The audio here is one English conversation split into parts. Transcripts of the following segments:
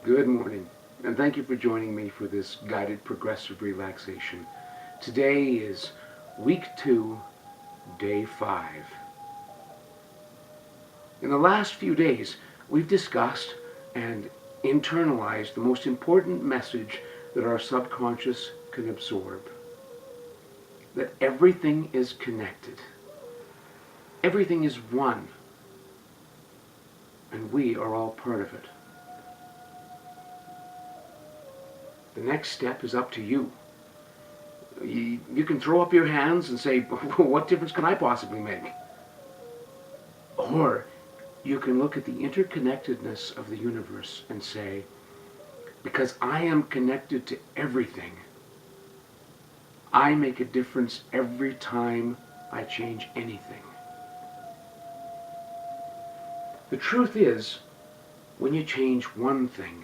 Good morning, and thank you for joining me for this guided progressive relaxation. Today is week 2, day 5. In the last few days, we've discussed and internalized the most important message that our subconscious can absorb. That everything is connected. Everything is one, and we are all part of it. The next step is up to you. You can throw up your hands and say, what difference can I possibly make? Or you can look at the interconnectedness of the universe and say, because I am connected to everything, I make a difference every time I change anything. The truth is, when you change one thing,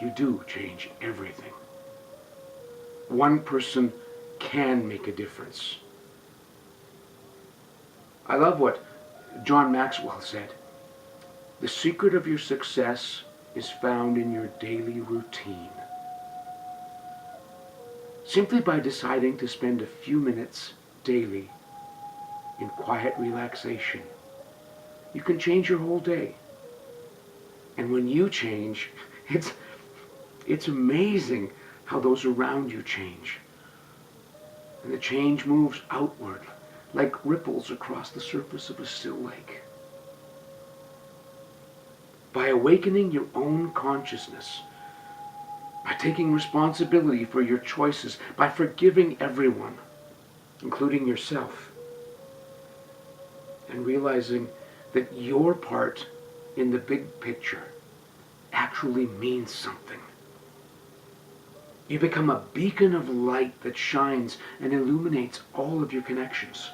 you do change everything. One person can make a difference. I love what John Maxwell said. The secret of your success is found in your daily routine. Simply by deciding to spend a few minutes daily in quiet relaxation, you can change your whole day. And when you change, it's amazing how those around you change. And the change moves outward like ripples across the surface of a still lake. By awakening your own consciousness, by taking responsibility for your choices, by forgiving everyone, including yourself, and realizing that your part in the big picture actually means something. You become a beacon of light that shines and illuminates all of your connections.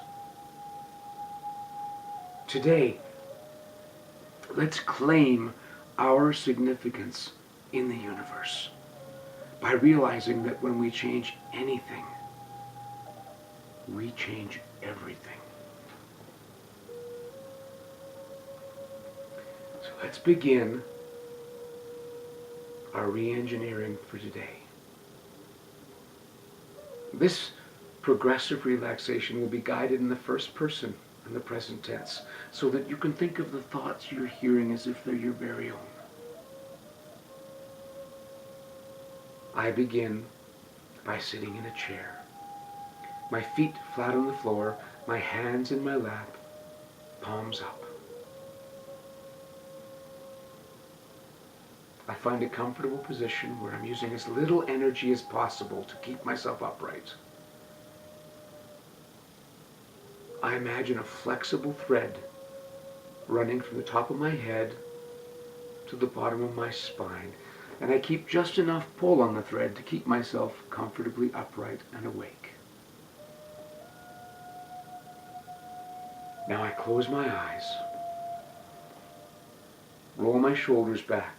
Today, let's claim our significance in the universe by realizing that when we change anything, we change everything. So let's begin our re-engineering for today. This progressive relaxation will be guided in the first person in the present tense, so that you can think of the thoughts you're hearing as if they're your very own. I begin by sitting in a chair, my feet flat on the floor, my hands in my lap, palms up. I find a comfortable position where I'm using as little energy as possible to keep myself upright. I imagine a flexible thread running from the top of my head to the bottom of my spine, and I keep just enough pull on the thread to keep myself comfortably upright and awake. Now I close my eyes, roll my shoulders back,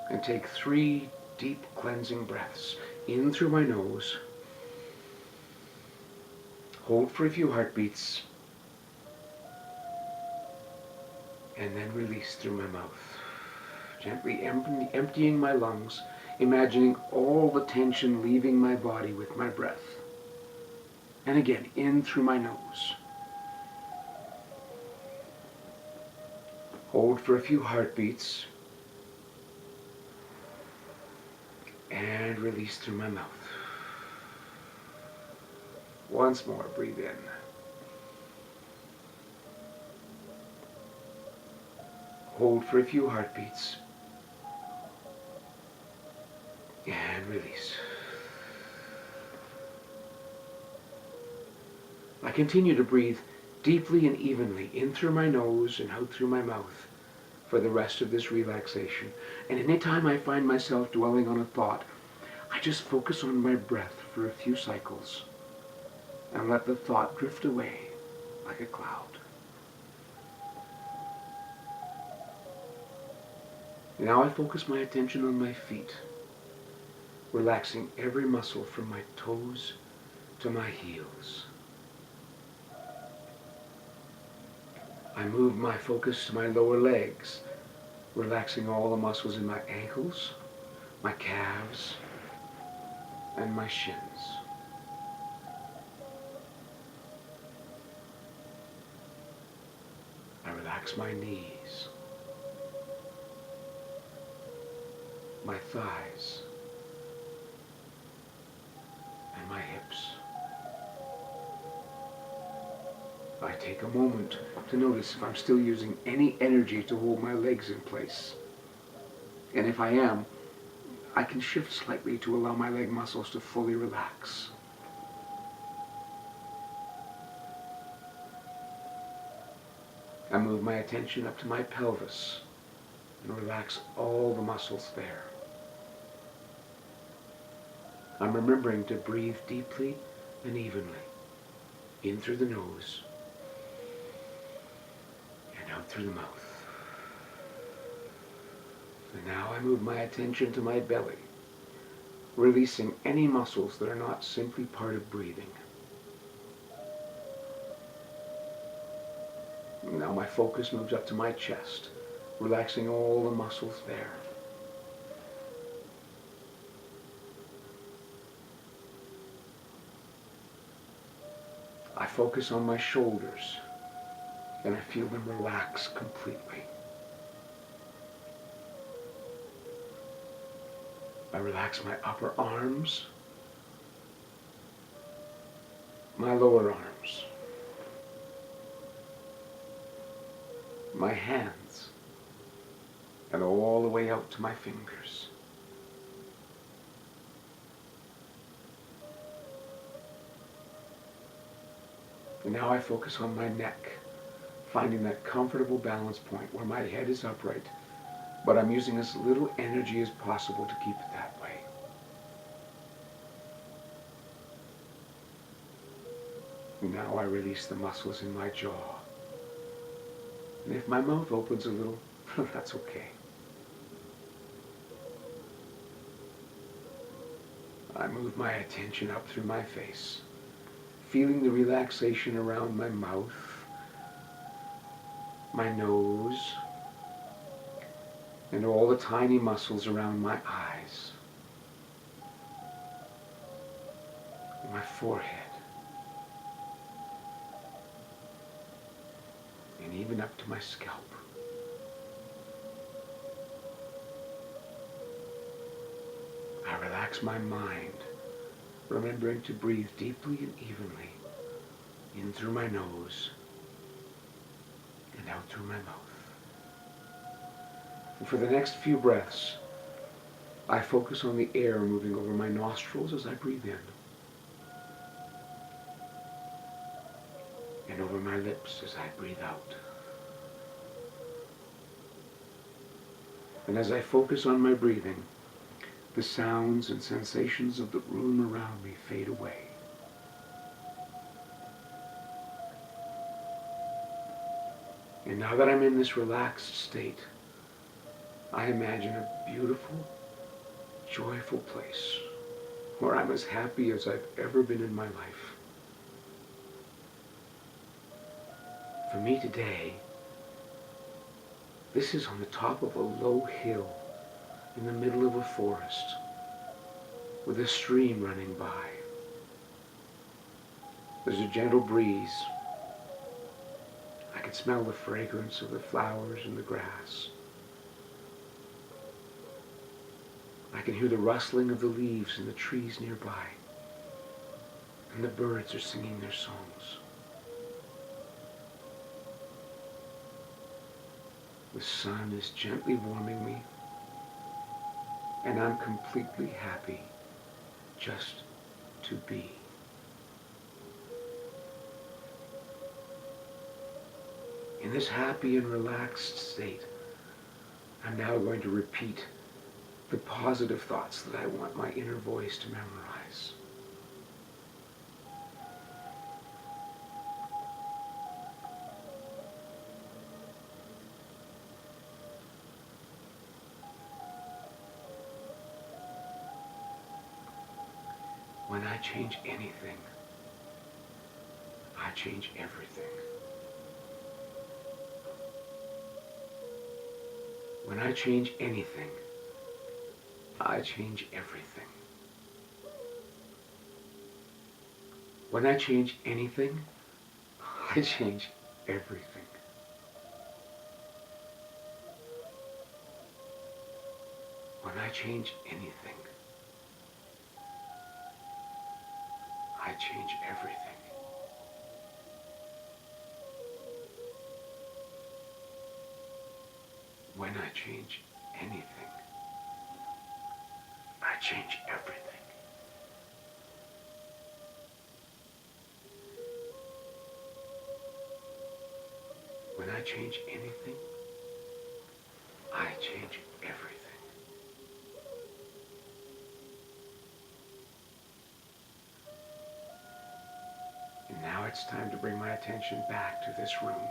and take 3 deep cleansing breaths in through my nose. Hold for a few heartbeats, and then release through my mouth. Gently emptying my lungs, imagining all the tension leaving my body with my breath. And again, in through my nose. Hold for a few heartbeats, and release through my mouth. Once more, breathe in. Hold for a few heartbeats. And release. I continue to breathe deeply and evenly in through my nose and out through my mouth for the rest of this relaxation. And anytime I find myself dwelling on a thought, I just focus on my breath for a few cycles and let the thought drift away like a cloud. Now I focus my attention on my feet, relaxing every muscle from my toes to my heels. I move my focus to my lower legs, relaxing all the muscles in my ankles, my calves, and my shins. I relax my knees, my thighs, and my hips. I take a moment to notice if I'm still using any energy to hold my legs in place. And if I am, I can shift slightly to allow my leg muscles to fully relax. I move my attention up to my pelvis and relax all the muscles there. I'm remembering to breathe deeply and evenly, in through the nose and out through the mouth. And now I move my attention to my belly, releasing any muscles that are not simply part of breathing. Now my focus moves up to my chest, relaxing all the muscles there. I focus on my shoulders, and I feel them relax completely. I relax my upper arms, my lower arms, my hands, and all the way out to my fingers. And now I focus on my neck, finding that comfortable balance point where my head is upright, but I'm using as little energy as possible to keep it that way. And now I release the muscles in my jaw. And if my mouth opens a little, that's okay. I move my attention up through my face, feeling the relaxation around my mouth, my nose, and all the tiny muscles around my eyes, my forehead, and even up to my scalp. I relax my mind, remembering to breathe deeply and evenly, in through my nose and out through my mouth. And for the next few breaths, I focus on the air moving over my nostrils as I breathe in, and over my lips as I breathe out. And as I focus on my breathing, the sounds and sensations of the room around me fade away. And now that I'm in this relaxed state, I imagine a beautiful, joyful place where I'm as happy as I've ever been in my life. For me today, this is on the top of a low hill in the middle of a forest with a stream running by. There's a gentle breeze. I can smell the fragrance of the flowers and the grass. I can hear the rustling of the leaves in the trees nearby, and the birds are singing their songs. The sun is gently warming me, and I'm completely happy just to be. In this happy and relaxed state, I'm now going to repeat the positive thoughts that I want my inner voice to memorize. When I change anything, I change everything. When I change anything, I change everything. When I change anything, I change everything. When I change anything, I change everything. When I change anything, I change everything. When I change anything, I change everything. And now it's time to bring my attention back to this room,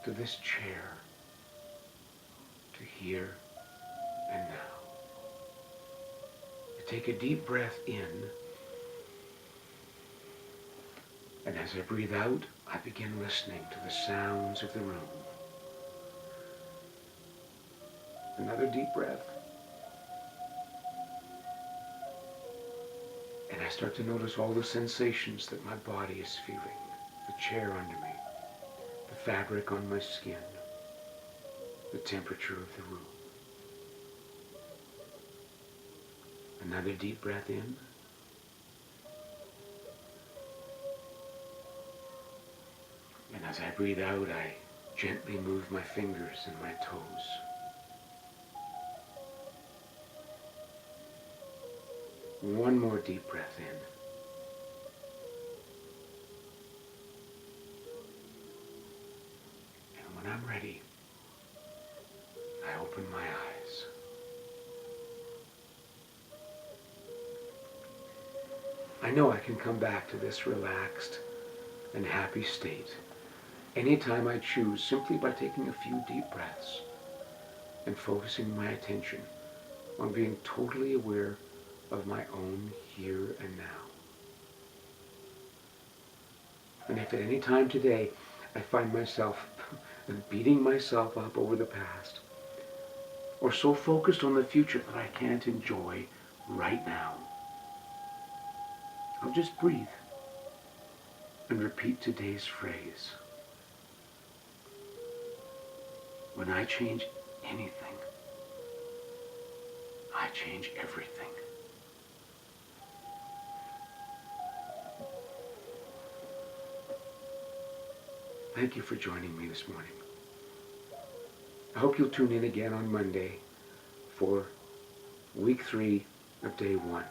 to this chair, to here and now. I take a deep breath in, and as I breathe out, I begin listening to the sounds of the room. Another deep breath. And I start to notice all the sensations that my body is feeling. The chair under me, the fabric on my skin, the temperature of the room. Another deep breath in. And as I breathe out, I gently move my fingers and my toes. One more deep breath in. And when I'm ready, I open my eyes. I know I can come back to this relaxed and happy state anytime I choose, simply by taking a few deep breaths and focusing my attention on being totally aware of my own here and now. And if at any time today I find myself beating myself up over the past, or so focused on the future that I can't enjoy right now, I'll just breathe and repeat today's phrase. When I change anything, I change everything. Thank you for joining me this morning. I hope you'll tune in again on Monday for week 3 of day 1.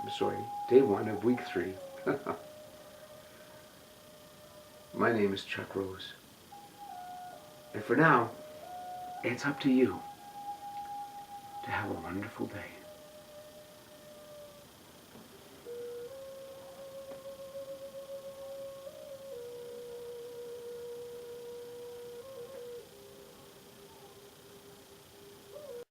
I'm sorry, day 1 of week 3. My name is Chuck Rose. And for now, it's up to you to have a wonderful day.